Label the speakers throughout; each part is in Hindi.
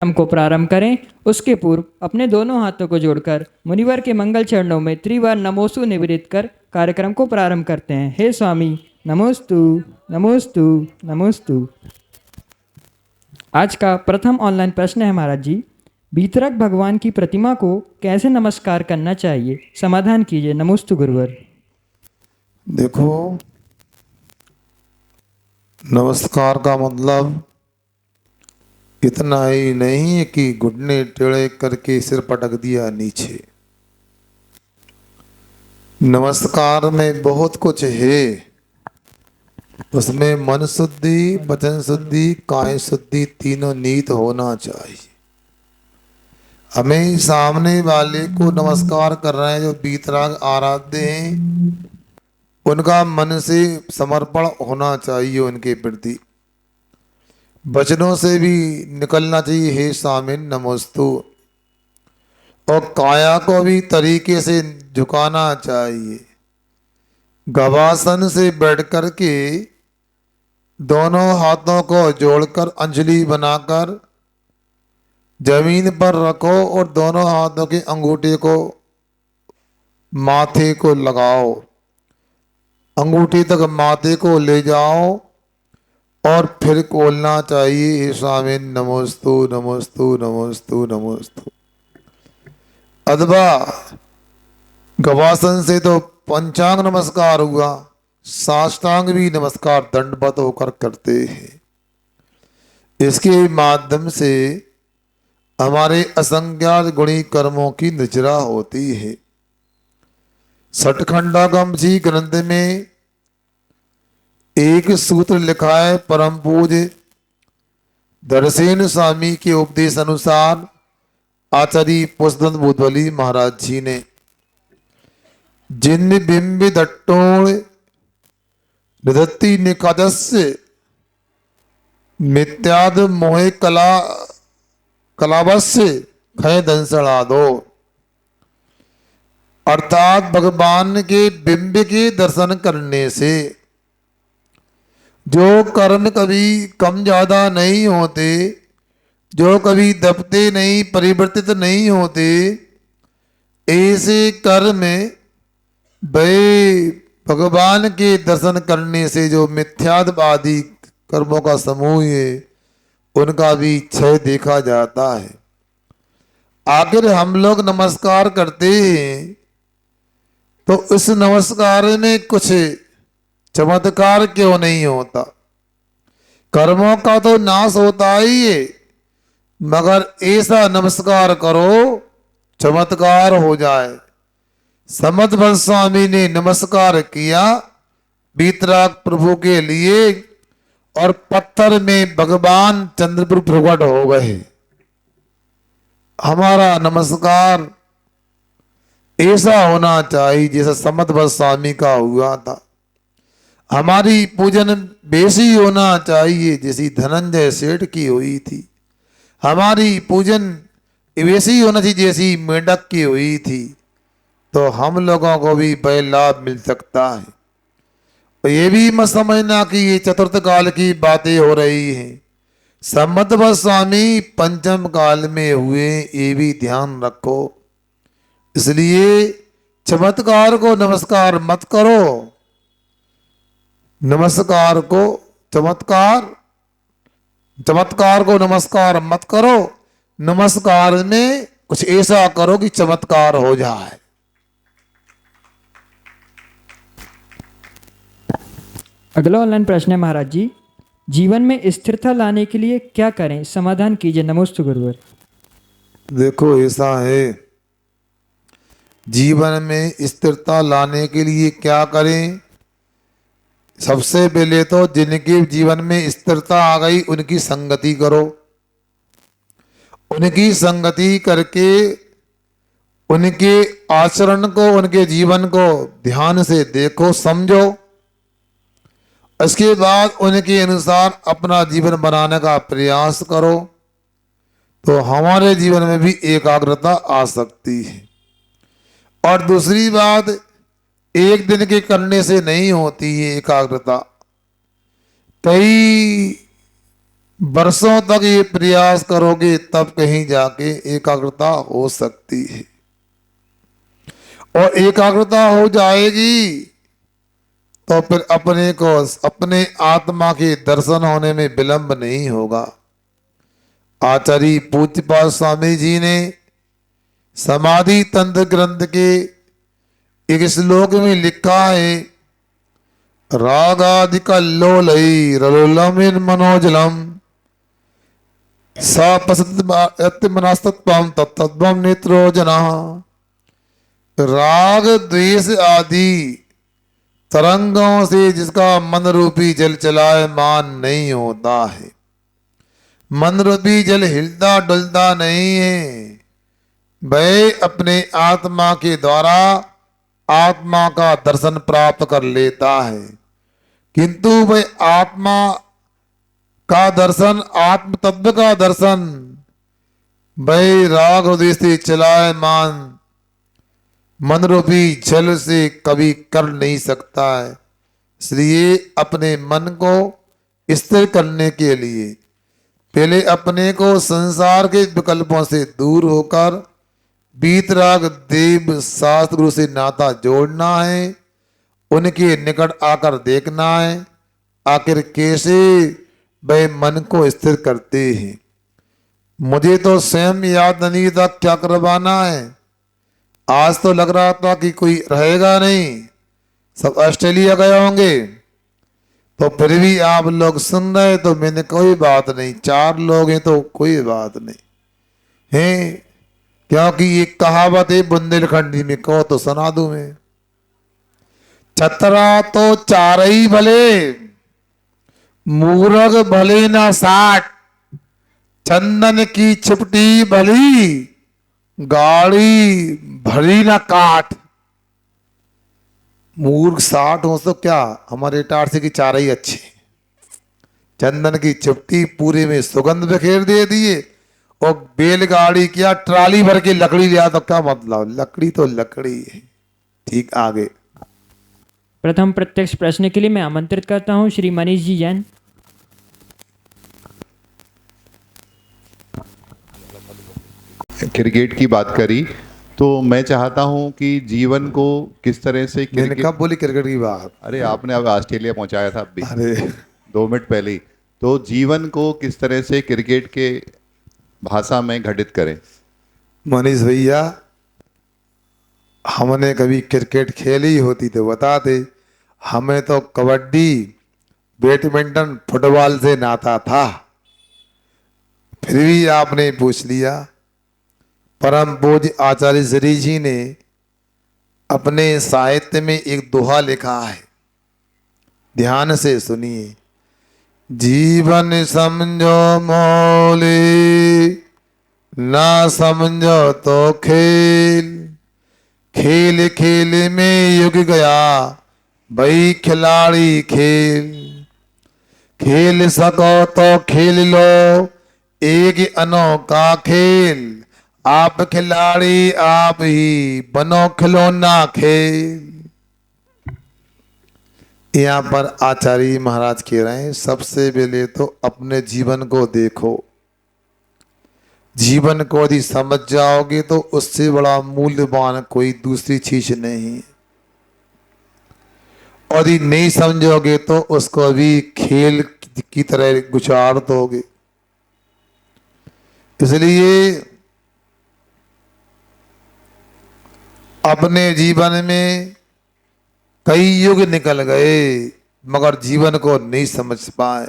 Speaker 1: कार्यक्रम को प्रारंभ करें उसके पूर्व अपने दोनों हाथों को जोड़कर मुनिवर के मंगल चरणों में त्रिवार नमोस्तु निवेदित कर कार्यक्रम को प्रारंभ करते हैं। हे स्वामी नमोस्तु नमोस्तु नमोस्तु। आज का प्रथम ऑनलाइन प्रश्न है महाराज जी, भीतरक भगवान की प्रतिमा को कैसे नमस्कार करना चाहिए, समाधान कीजिए। नमोस्तु गुरुवर।
Speaker 2: देखो, नमस्कार का मतलब इतना ही नहीं है कि घुटने टेढ़े करके सिर पटक दिया नीचे। नमस्कार में बहुत कुछ है, उसमें मन शुद्धि, वचन शुद्धि, काय शुद्धि तीनों नीत होना चाहिए। हमें सामने वाले को नमस्कार कर रहे हैं जो बीतराग आराध्य हैं, उनका मन से समर्पण होना चाहिए उनके प्रति। वचनों से भी निकलना चाहिए, हे स्वामिन नमोस्तु। और काया को भी तरीके से झुकाना चाहिए। गवासन से बैठ कर के दोनों हाथों को जोड़कर अंजलि बनाकर जमीन पर रखो और दोनों हाथों के अंगूठे को माथे को लगाओ, अंगूठे तक माथे को ले जाओ और फिर बोलना चाहिए, हे स्वामी नमोस्तु नमोस्तु नमोस्तु नमोस्तु। अथवा गवासन से तो पंचांग नमस्कार हुआ, साष्टांग भी नमस्कार दंडवत होकर करते हैं। इसके माध्यम से हमारे असंख्यात गुणी कर्मों की निजरा होती है। सठखंडागम जी ग्रंथ में एक सूत्र लिखा है, परम पूज्य दरसेन स्वामी के उपदेश अनुसार आचार्य पुष्पदंत बुद्धवली महाराज जी ने, जिन बिंब दट्टोण निधत्ति निकादस्य मित्याद मोहे कलावस्य खय दंसड़ा दो। अर्थात भगवान के बिंब के दर्शन करने से जो कर्म कभी कम ज्यादा नहीं होते, जो कभी दबते नहीं, परिवर्तित नहीं होते, ऐसे कर्म वे भगवान के दर्शन करने से जो मिथ्यात्वादी कर्मों का समूह है उनका भी क्षय देखा जाता है। आखिर हम लोग नमस्कार करते हैं तो इस नमस्कार में कुछ चमत्कार क्यों नहीं होता? कर्मों का तो नाश होता ही है, मगर ऐसा नमस्कार करो चमत्कार हो जाए। समर्थ भक्त स्वामी ने नमस्कार किया बीतराग प्रभु के लिए और पत्थर में भगवान चंद्रपुर प्रकट हो गए। हमारा नमस्कार ऐसा होना चाहिए जैसा समर्थ भक्त स्वामी का हुआ था। हमारी पूजन वैसी होना चाहिए जैसी धनंजय सेठ की हुई थी। हमारी पूजन वैसी होना चाहिए जैसी मेंढक की हुई थी, तो हम लोगों को भी वह लाभ मिल सकता है। तो ये भी मत समझना कि ये चतुर्थ काल की बातें हो रही हैं। समर्थ भक्त स्वामी पंचम काल में हुए, ये भी ध्यान रखो। इसलिए चमत्कार को नमस्कार मत करो, नमस्कार को चमत्कार को नमस्कार मत करो। नमस्कार में कुछ ऐसा करो कि चमत्कार हो जाए।
Speaker 1: अगला ऑनलाइन प्रश्न है महाराज जी, जीवन में स्थिरता लाने के लिए क्या करें, समाधान कीजिए। नमोस्तु गुरुवर।
Speaker 2: देखो, ऐसा है, जीवन में स्थिरता लाने के लिए क्या करें? सबसे पहले तो जिनके जीवन में स्थिरता आ गई उनकी संगति करो। उनकी संगति करके उनके आचरण को, उनके जीवन को ध्यान से देखो, समझो। इसके बाद उनके अनुसार अपना जीवन बनाने का प्रयास करो, तो हमारे जीवन में भी एकाग्रता आ सकती है। और दूसरी बात, एक दिन के करने से नहीं होती है एकाग्रता। कई वर्षों तक ये प्रयास करोगे तब कहीं जाके एकाग्रता हो सकती है। और एकाग्रता हो जाएगी तो फिर अपने को, अपने आत्मा के दर्शन होने में विलंब नहीं होगा। आचार्य पूज्यपाद स्वामी जी ने समाधि तंत्र ग्रंथ के एक श्लोक में लिखा है, रागादिकल्लोलई रलोलमिन मनोजलम सपसतमनास्तत्वम तत्तत्वम नेत्रोजना। राग द्वेष आदि तरंगों से जिसका मन रूपी जल चलायमान नहीं होता है, मन रूपी जल हिलता डुलता नहीं है, वह अपने आत्मा के द्वारा आत्मा का दर्शन प्राप्त कर लेता है। किंतु वह आत्मा का दर्शन, आत्म तत्व का दर्शन वह राग द्वेष से चलायमान मन रूपी जल से कभी कर नहीं सकता है। इसलिए अपने मन को स्थिर करने के लिए पहले अपने को संसार के विकल्पों से दूर होकर वीतराग देव शास्त्र गुरु से नाता जोड़ना है, उनके निकट आकर देखना है आखिर कैसे वह मन को स्थिर करते हैं। मुझे तो स्वयं याद नहीं था क्या करवाना है। आज तो लग रहा था कि कोई रहेगा नहीं, सब ऑस्ट्रेलिया गए होंगे, तो फिर भी आप लोग सुन रहे तो मैंने कोई बात नहीं, 4 लोग हैं तो कोई बात नहीं है, क्योंकि ये कहावत है बुंदेलखंडी में, कहो तो सुना दूं मैं। छतरा तो 4 ही भले, मूरग भले ना 60, चंदन की छिपटी भली, गाड़ी भरी ना काठ। मूर्ख 60 हो तो क्या, हमारे टारसी की 4 ही अच्छे। चंदन की चिपटी पूरे में सुगंध बिखेर दे दिए, और बैलगाड़ी क्या ट्राली भर के लकड़ी लिया तो क्या मतलब, लकड़ी तो लकड़ी है। ठीक, आगे।
Speaker 1: प्रथम प्रत्यक्ष प्रश्न के लिए मैं आमंत्रित करता हूँ श्री मनीष जी जैन।
Speaker 3: क्रिकेट की बात करी तो मैं चाहता हूं कि जीवन को किस तरह से
Speaker 2: मैंने कब बोली क्रिकेट की बात?
Speaker 3: अरे आपने अब ऑस्ट्रेलिया पहुंचाया था अभी
Speaker 2: अरे
Speaker 3: 2 मिनट पहले ही। तो जीवन को किस तरह से क्रिकेट के भाषा में घटित करें।
Speaker 2: मनीष भैया, हमने कभी क्रिकेट खेली होती तो बताते। हमें तो कबड्डी, बैडमिंटन, फुटबॉल से नाता था, फिर भी आपने पूछ लिया। परम पूज्य आचार्य श्री जी ने अपने साहित्य में एक दोहा लिखा है, ध्यान से सुनिए। जीवन समझो मौले, ना समझो तो खेल, खेल खेल में युग गया, भाई खिलाड़ी खेल। खेल सको तो खेल लो एक अनोखा खेल, आप खिलाड़ी आप ही बनो खिलौना खेल। यहाँ पर आचार्य महाराज कह रहे हैं, सबसे पहले तो अपने जीवन को देखो। जीवन को यदि समझ जाओगे तो उससे बड़ा मूल्यवान कोई दूसरी चीज नहीं है, और यदि नहीं समझोगे तो उसको भी खेल की तरह गुजार दोगे। इसलिए अपने जीवन में कई युग निकल गए मगर जीवन को नहीं समझ पाए।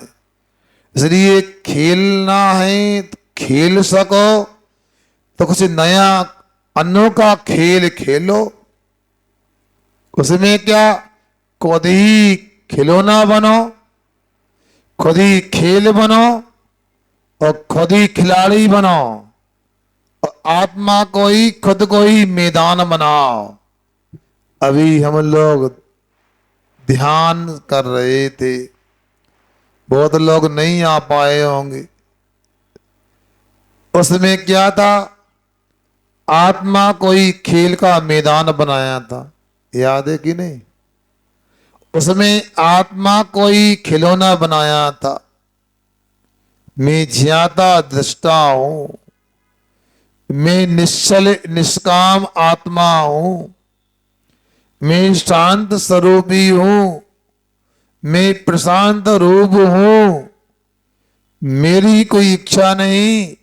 Speaker 2: इसलिए खेलना है तो खेल सको तो कुछ नया अनोखा खेल खेलो। उसमें क्या, खुद ही खिलौना बनो, खुद ही खेल बनो और खुद ही खिलाड़ी बनो, और आत्मा को ही खुद को ही मैदान बनाओ। अभी हम लोग ध्यान कर रहे थे, बहुत लोग नहीं आ पाए होंगे। उसमें क्या था, आत्मा को ही खेल का मैदान बनाया था, याद है कि नहीं? उसमें आत्मा को ही खिलौना बनाया था। मैं ज्ञाता दृष्टा हूं, मैं निश्चल निष्काम आत्मा हूं, मैं शांत स्वरूपी हूं, मैं प्रशांत रूप हूं, मेरी कोई इच्छा नहीं,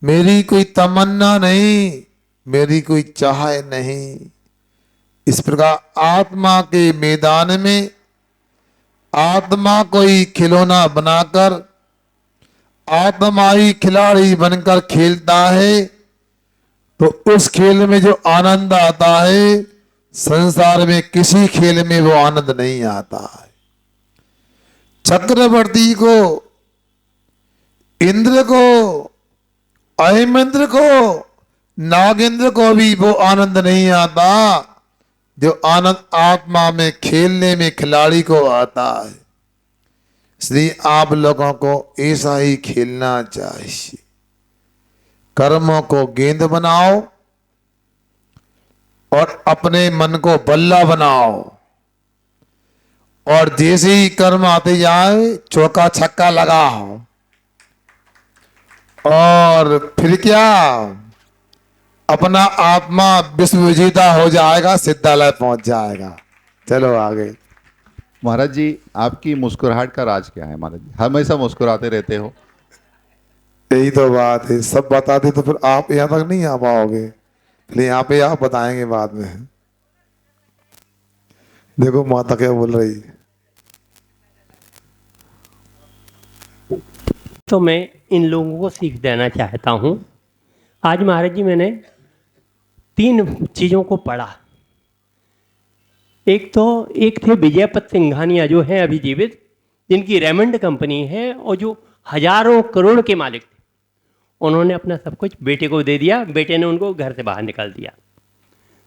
Speaker 2: मेरी कोई तमन्ना नहीं, मेरी कोई चाह नहीं। इस प्रकार आत्मा के मैदान में आत्मा कोई खिलौना बनाकर आत्मा ही खिलाड़ी बनकर खेलता है, तो उस खेल में जो आनंद आता है संसार में किसी खेल में वो आनंद नहीं आता है। चक्रवर्ती को, इंद्र को, अहिमेंद्र को, नागेंद्र को भी वो आनंद नहीं आता जो आनंद आत्मा में खेलने में खिलाड़ी को आता है। इसलिए आप लोगों को ऐसा ही खेलना चाहिए। कर्मों को गेंद बनाओ और अपने मन को बल्ला बनाओ, और जैसे ही कर्म आते जाए चौका छक्का लगाओ, और फिर क्या अपना आत्मा विश्व विजेता हो जाएगा, सिद्धालय पहुंच जाएगा। चलो आगे।
Speaker 3: महाराज जी, आपकी मुस्कुराहट का राज क्या है महाराज जी? हमेशा मुस्कुराते रहते हो।
Speaker 2: यही तो बात है, सब बताते तो फिर आप यहाँ तक नहीं आ पाओगे, इसलिए यहाँ पे आप बताएंगे बाद में। देखो माता क्या बोल रही है।
Speaker 4: तो मैं इन लोगों को सीख देना चाहता हूँ। आज महाराज जी मैंने 3 चीज़ों को पढ़ा। एक थे विजयपत सिंघानिया जो हैं अभी जीवित, जिनकी रेमंड कंपनी है और जो हजारों करोड़ के मालिक थे। उन्होंने अपना सब कुछ बेटे को दे दिया, बेटे ने उनको घर से बाहर निकाल दिया।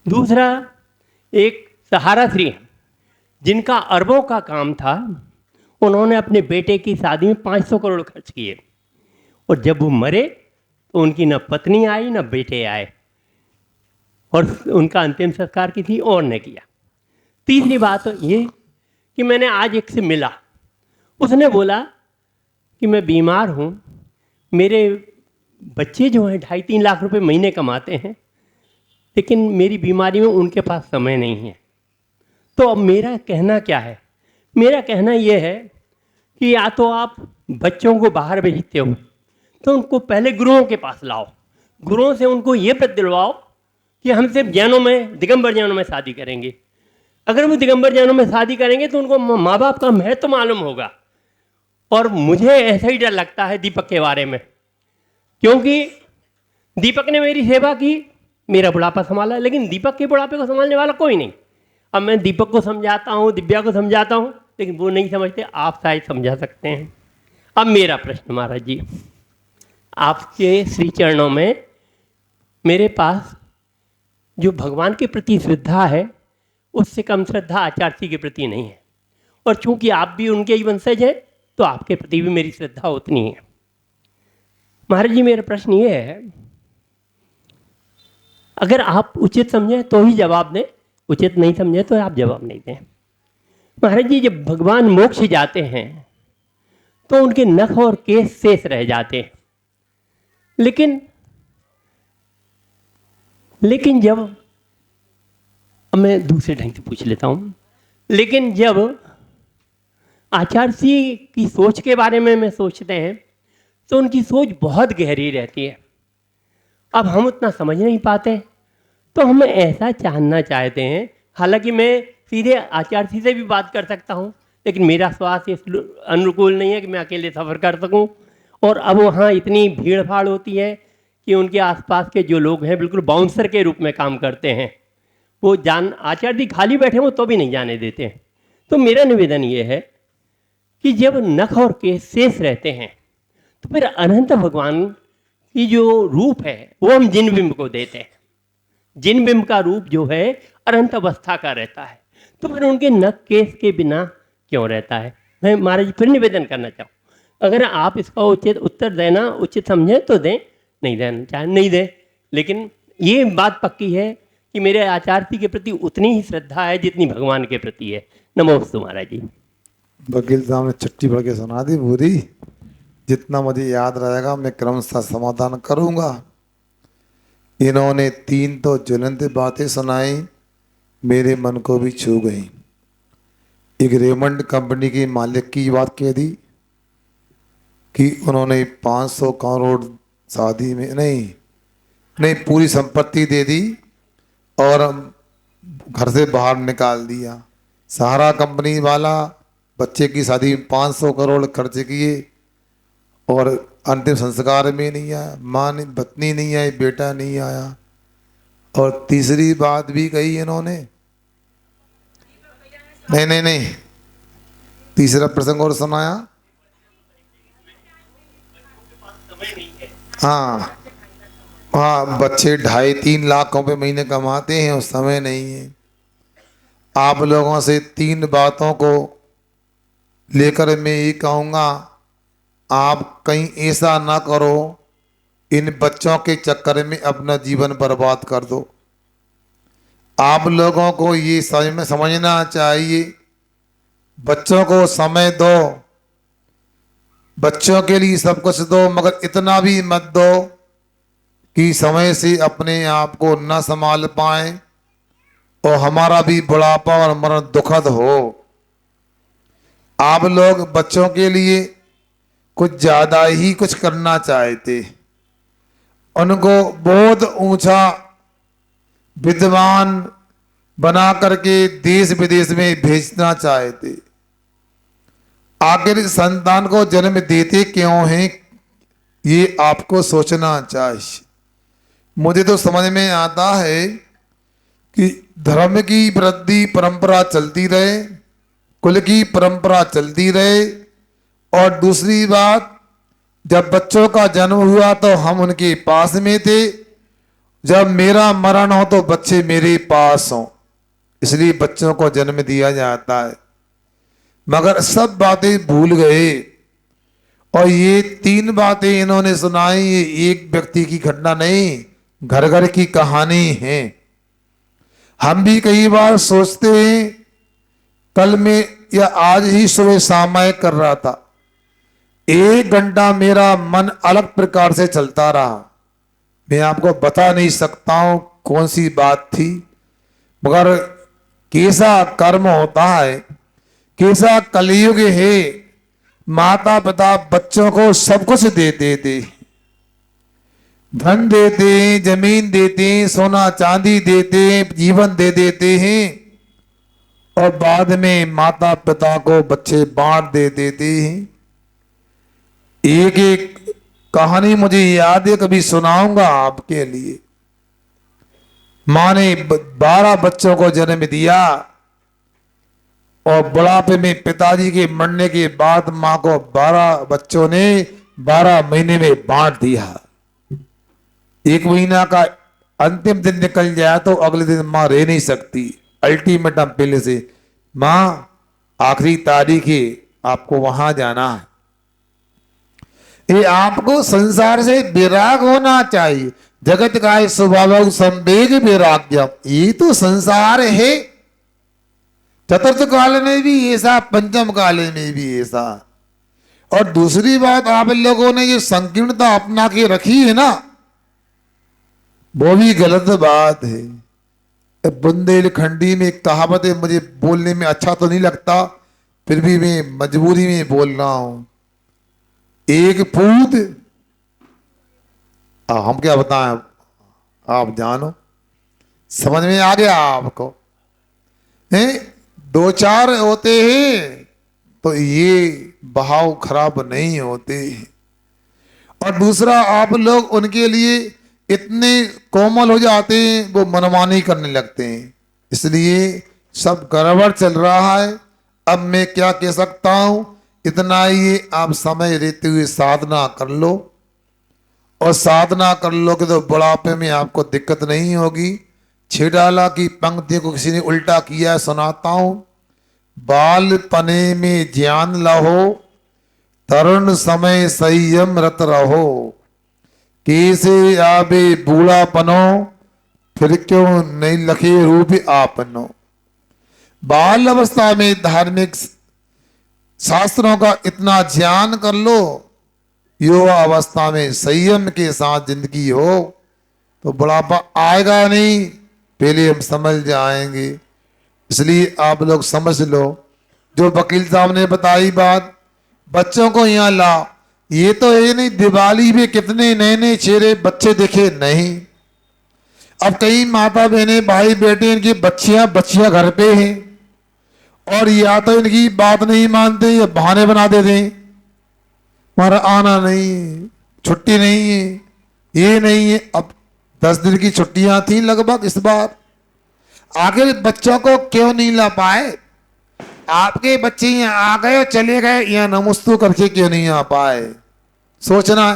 Speaker 4: दूसरा, एक सहारा श्री हैं जिनका अरबों का काम था, उन्होंने अपने बेटे की शादी में 500 करोड़ खर्च किए, और जब वो मरे तो उनकी न पत्नी आई न बेटे आए, और उनका अंतिम संस्कार किसी और ने किया। तीसरी बात तो ये कि मैंने आज एक से मिला, उसने बोला कि मैं बीमार हूँ, मेरे बच्चे जो हैं 2.5-3 लाख रुपए महीने कमाते हैं, लेकिन मेरी बीमारी में उनके पास समय नहीं है। तो अब मेरा कहना क्या है? मेरा कहना यह है कि या तो आप बच्चों को बाहर भेजते हो तो उनको पहले गुरुओं के पास लाओ, गुरुओं से उनको ये प्रत दिलवाओ कि हम सिर्फ जैनों में, दिगंबर जैनों में शादी करेंगे। अगर वो दिगंबर जैनों में शादी करेंगे तो उनको माँ बाप का महत्व मालूम होगा। और मुझे ऐसा ही डर लगता है दीपक के बारे में, क्योंकि दीपक ने मेरी सेवा की, मेरा बुढ़ापा संभाला, लेकिन दीपक के बुढ़ापे को संभालने वाला कोई नहीं। अब मैं दीपक को समझाता हूँ, दिव्या को समझाता हूँ, लेकिन वो नहीं समझते। आप शायद समझा सकते हैं। अब मेरा प्रश्न महाराज जी, आपके श्री चरणों में मेरे पास जो भगवान के प्रति श्रद्धा है, उससे कम श्रद्धा आचार्य के प्रति नहीं है। और चूंकि आप भी उनके ही वंशज हैं, तो आपके प्रति भी मेरी श्रद्धा उतनी है। महाराज जी, मेरा प्रश्न ये है, अगर आप उचित समझें तो ही जवाब दें, उचित नहीं समझे तो आप जवाब नहीं दें। महाराज जी, जब भगवान मोक्ष जाते हैं तो उनके नख और केस शेष रह जाते हैं, लेकिन जब, अब मैं दूसरे ढंग से पूछ लेता हूँ, लेकिन जब आचार्य जी की सोच के बारे में सोचते हैं तो उनकी सोच बहुत गहरी रहती है। अब हम उतना समझ नहीं पाते, तो हम ऐसा जानना चाहते हैं। हालांकि मैं सीधे आचार्य से भी बात कर सकता हूँ, लेकिन मेरा स्वास्थ्य इस अनुकूल नहीं है कि मैं अकेले सफ़र कर सकूँ। और अब वहाँ इतनी भीड़ भाड़ होती है कि उनके आसपास के जो लोग हैं बिल्कुल बाउंसर के रूप में काम करते हैं। वो आचार्य जी खाली बैठे हो तो भी नहीं जाने देते हैं। तो मेरा निवेदन ये है कि जब नख और केस शेष रहते हैं तो फिर अनंत भगवान की जो रूप है वो हम जिन बिंब को देते हैं। जिन बिंब का रूप जो है अनंत अवस्था का रहता है, तो फिर उनके नख केस के बिना क्यों रहता है? मैं महाराज फिर निवेदन करना चाहूँ, अगर आप इसका उचित उत्तर देना उचित समझें तो दें, नहीं देना चाहे नहीं दें, लेकिन ये बात पक्की है कि मेरे आचार्य के प्रति उतनी ही श्रद्धा है जितनी भगवान के प्रति है। नमोस्तु महाराज जी।
Speaker 2: वकील साहब ने चिट्ठी पढ़ के सुना दी पूरी, जितना मुझे याद रहेगा मैं क्रमशः समाधान करूंगा। इन्होंने 3 तो ज्वलंत बातें सुनाई, मेरे मन को भी छू गई। एक रेमंड कंपनी के मालिक की बात कह दी कि उन्होंने 500 करोड़ शादी में नहीं पूरी संपत्ति दे दी और घर से बाहर निकाल दिया। सहारा कंपनी वाला बच्चे की शादी में 500 करोड़ खर्च किए और अंतिम संस्कार में नहीं आया, माँ ने पत्नी नहीं आई, बेटा नहीं आया। और तीसरी बात भी कही इन्होंने, नहीं तीसरा प्रसंग और सुनाया। हाँ बच्चे 2.5-3 लाख रुपए महीने कमाते हैं और समय नहीं है। आप लोगों से 3 बातों को लेकर मैं ये कहूँगा, आप कहीं ऐसा ना करो इन बच्चों के चक्कर में अपना जीवन बर्बाद कर दो। आप लोगों को ये समझना चाहिए, बच्चों को समय दो, बच्चों के लिए सब कुछ दो, मगर इतना भी मत दो कि समय से अपने आप को न संभाल पाए और हमारा भी बुढ़ापा और मरण दुखद हो। आप लोग बच्चों के लिए कुछ ज्यादा ही कुछ करना चाहते, उनको बहुत ऊंचा विद्वान बना करके देश विदेश में भेजना चाहते। आखिर संतान को जन्म देते क्यों हैं, ये आपको सोचना चाहिए। मुझे तो समझ में आता है कि धर्म की वृद्धि परंपरा चलती रहे, कुल की परंपरा चलती रहे, और दूसरी बात, जब बच्चों का जन्म हुआ तो हम उनके पास में थे, जब मेरा मरण हो तो बच्चे मेरे पास हों, इसलिए बच्चों को जन्म दिया जाता है। मगर सब बातें भूल गए और ये 3 बातें इन्होंने सुनाई, ये एक व्यक्ति की घटना नहीं, घर घर की कहानी है। हम भी कई बार सोचते हैं, कल में या आज ही सुबह सामायिक कर रहा था, 1 घंटा मेरा मन अलग प्रकार से चलता रहा। मैं आपको बता नहीं सकता हूं कौन सी बात थी, मगर कैसा कर्म होता है, कैसा कलयुग है। माता पिता बच्चों को सब कुछ दे देते, धन देते हैं, जमीन देते हैं, सोना चांदी देते हैं, जीवन दे देते हैं, और बाद में माता पिता को बच्चे बांट दे देते हैं। एक एक कहानी मुझे याद है, कभी सुनाऊंगा आपके लिए। माँ ने 12 बच्चों को जन्म दिया और बुढ़ापे में पिताजी के मरने के बाद माँ को 12 बच्चों ने 12 महीने में बांट दिया। 1 महीना का अंतिम दिन निकल जाए तो अगले दिन माँ रह नहीं सकती, अल्टीमेटम पहले से, माँ आखिरी तारीख है, आपको वहां जाना है। ये आपको संसार से विराग होना चाहिए। जगत का स्वभाव संवेग वैराग्यम, ये तो संसार है। चतुर्थ काल में भी ऐसा, पंचम काल में भी ऐसा। और दूसरी बात, आप लोगों ने ये संकीर्णता अपना के रखी है ना, वो भी गलत बात है। बुंदेलखंडी में एक कहावत है, मुझे बोलने में अच्छा तो नहीं लगता, फिर भी मैं मजबूरी में बोल रहा हूं। एक पूत, हम क्या बताएं, आप जानो, समझ में आ गया आपको। 2-4 होते हैं तो ये बहाव खराब नहीं होते। और दूसरा, आप लोग उनके लिए इतने कोमल हो जाते हैं, वो मनमानी करने लगते हैं। इसलिए सब गड़बड़ चल रहा है। अब मैं क्या कह सकता हूं, इतना ही आप समय रहते हुए साधना कर लो, और साधना कर लोगे तो बुढ़ापे में आपको दिक्कत नहीं होगी। छेड़ाला की पंक्ति को किसी ने उल्टा किया, सुनाता हूं। बालपने में ज्ञान लहो, तरुण समय संयम रत रहो, कैसे आबे बूढ़ापनो, फिर क्यों नहीं लखे रूप आपनो। बाल अवस्था में धार्मिक शास्त्रों का इतना ज्ञान कर लो युवा अवस्था में संयम के साथ जिंदगी हो तो बुढ़ापा आएगा नहीं, पहले हम समझ जाएंगे। इसलिए आप लोग समझ लो, जो वकील साहब ने बताई बात, बच्चों को यहाँ ला। ये तो ये नहीं दिवाली में कितने नए नए चेहरे बच्चे देखे नहीं। अब कई माता बहने भाई बेटे इनकी बच्चियां घर पे हैं और या तो इनकी बात नहीं मानते या बहाने बना देते हैं, हमारा आना नहीं है, छुट्टी नहीं है, ये नहीं है। अब 10 दिन की छुट्टियां थी लगभग इस बार, आखिर बच्चों को क्यों नहीं ला पाए? आपके बच्चे यहाँ आ गए और चले गए, यहाँ नमस्तु करके क्यों नहीं आ पाए? सोचना,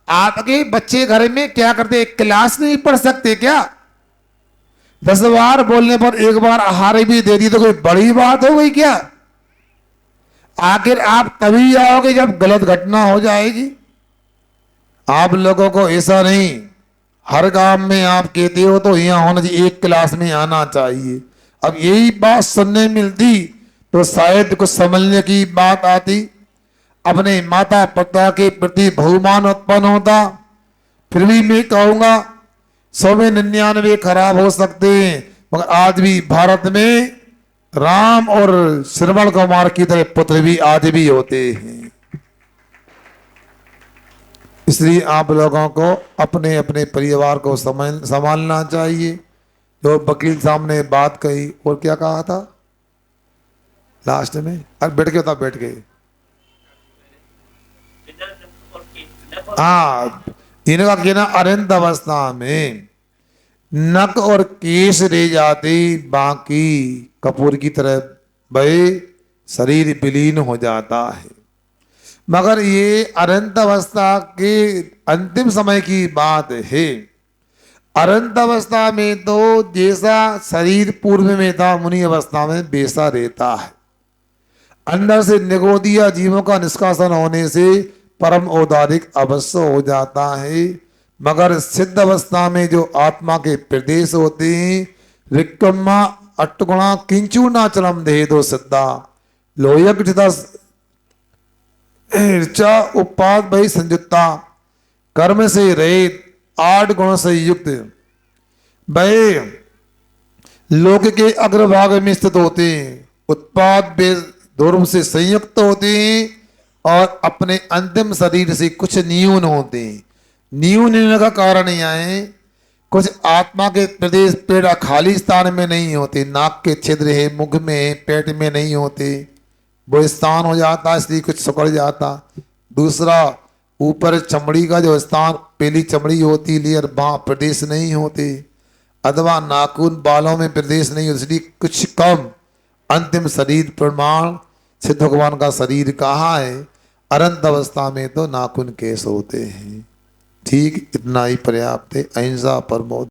Speaker 2: आपके बच्चे घर में क्या करते, क्लास नहीं पढ़ सकते क्या? 10 बार बोलने पर एक बार आहार भी दे दी तो कोई बड़ी बात हो गई क्या? आखिर आप तभी आओगे जब गलत घटना हो जाएगी। आप लोगों को ऐसा नहीं, हर काम में आप कहते हो तो यहाँ होना चाहिए, एक क्लास में आना चाहिए। अब यही बात सुनने मिलती तो शायद कुछ समझने की बात आती, अपने माता पिता के प्रति बहुमान उत्पन्न होता। फिर भी मैं कहूंगा 100 में 99 खराब हो सकते हैं, मगर आज भी भारत में राम और श्रवण कुमार की तरह पुत्र भी आज भी होते हैं। इसलिए आप लोगों को अपने अपने परिवार को संभालना चाहिए। जो वकील साहब ने बात कही, और क्या कहा था लास्ट में? अरे बैठ गए, बैठ गए। हाँ, इनका कहना अरंत अवस्था में नक और केश रह जाते, बाकी कपूर की तरह बहे शरीर विलीन हो जाता है। मगर ये अनंत अवस्था के अंतिम समय की बात है। अनंत अवस्था में तो जैसा शरीर पूर्व में था मुनि अवस्था में वैसा रहता है। अंदर से निगोदिया जीवों का निष्कासन होने से परम औदारिक अवश्य हो जाता है। मगर सिद्ध अवस्था में जो आत्मा के प्रदेश होते हैं, रिक्कम्मा अट्टगुणा किंचुनाचलम देहेदो सिद्धा लोयक ऋचा उपाद भई संयुक्ता कर्म से रहित 8 गुणों से युक्त भय लोक के अग्रभाग में स्थित होते हैं, उत्पाद दोनों से संयुक्त होते हैं और अपने अंतिम शरीर से कुछ न्यून होते हैं। न्यून होने का कारण यह है, कुछ आत्मा के प्रदेश पेड़ा खाली स्थान में नहीं होते, नाक के छिद्र है, मुख में है, पेट में नहीं होते, वो स्थान हो जाता इसलिए कुछ सिकुड़ जाता। दूसरा, ऊपर चमड़ी का जो स्थान पहली चमड़ी होती लेयर वहाँ प्रदेश नहीं होते, अथवा नाखून बालों में प्रदेश नहीं होते, इसलिए कुछ कम अंतिम शरीर प्रमाण सिद्ध भगवान का शरीर कहाँ है? अनंत अवस्था में तो नाखून केश होते हैं। ठीक, इतना ही पर्याप्त है। अहिंसा परमो